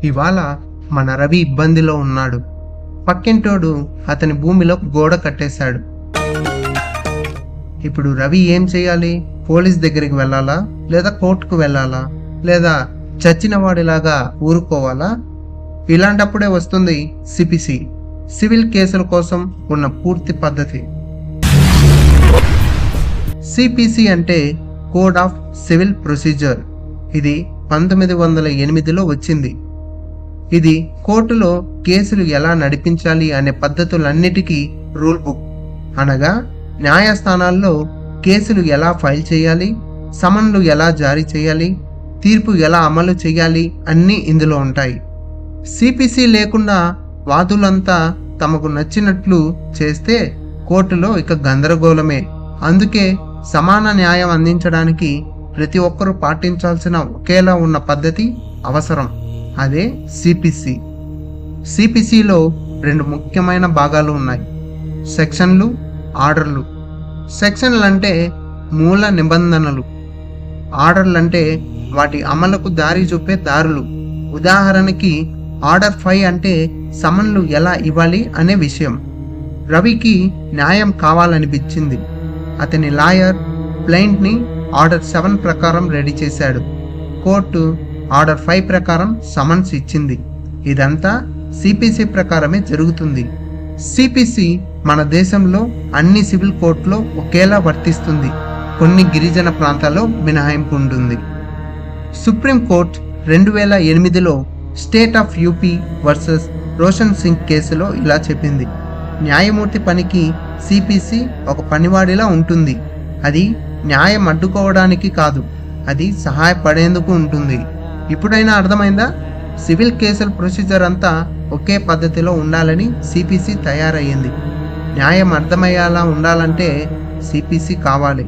ఇవాళ మన రవి ఇబ్బందిలో ఉన్నాడు. పక్కింటోడు అతని భూమిలో గోడ కట్టేశాడు. ఇప్పుడు రవి ఏం చేయాలి? పోలీస్ దగ్గరికి వెళ్ళాలా, లేదా కోర్టుకు వెళ్ళాలా, లేదా చచ్చిన వాడిలాగా ఊరుకోవాలా? ఇలాంటప్పుడే వస్తుంది సిపిసి, సివిల్ కేసుల కోసం ఉన్న పూర్తి పద్ధతి. సిపిసి అంటే కోడ్ ఆఫ్ సివిల్ ప్రొసీజర్. ఇది 1908లో వచ్చింది. ఇది కోర్టులో కేసులు ఎలా నడిపించాలి అనే పద్ధతులన్నిటికీ రూల్ బుక్. అనగా న్యాయస్థానాల్లో కేసులు ఎలా ఫైల్ చేయాలి, సమన్లు ఎలా జారీ చేయాలి, తీర్పు ఎలా అమలు చేయాలి అన్నీ ఇందులో ఉంటాయి. సిపిసి లేకుండా వాదులంతా తమకు నచ్చినట్లు చేస్తే కోర్టులో ఇక గందరగోళమే. అందుకే సమాన న్యాయం అందించడానికి ప్రతి ఒక్కరూ పాటించాల్సిన ఒకేలా ఉన్న పద్ధతి అవసరం. అదే సిపిసి. సిపిసిలో 2 ముఖ్యమైన భాగాలు ఉన్నాయి: సెక్షన్లు, ఆర్డర్లు. సెక్షన్లు అంటే మూల నిబంధనలు, ఆర్డర్లు అంటే వాటి అమలుకు దారి చూపే దారులు. ఉదాహరణకి ఆర్డర్ 5 అంటే సమన్లు ఎలా ఇవ్వాలి అనే విషయం. రవికి న్యాయం కావాలనిపించింది. అతని లాయర్ క్లయింట్ని ఆర్డర్ 7 ప్రకారం రెడీ చేశాడు. కోర్టు ఆర్డర్ 5 ప్రకారం సమన్స్ ఇచ్చింది. ఇదంతా సిపిసి ప్రకారమే జరుగుతుంది. సిపిసి మన దేశంలో అన్ని సివిల్ కోర్టులో ఒకేలా వర్తిస్తుంది. కొన్ని గిరిజన ప్రాంతాల్లో మినహాయింపు ఉంటుంది. సుప్రీంకోర్టు 2008లో state of UP versus Roshan Singh కేసులో ఇలా చెప్పింది: న్యాయమూర్తి పనికి సిపిసి ఒక పనివాడిలా ఉంటుంది. అది న్యాయం అడ్డుకోవడానికి కాదు, అది సహాయపడేందుకు ఉంటుంది. ఇప్పుడైనా అర్థమైందా? సివిల్ కేసుల ప్రొసీజర్ అంతా ఒకే పద్ధతిలో ఉండాలని సిపిసి తయారయ్యింది. న్యాయం అర్థమయ్యేలా ఉండాలంటే సిపిసి కావాలి.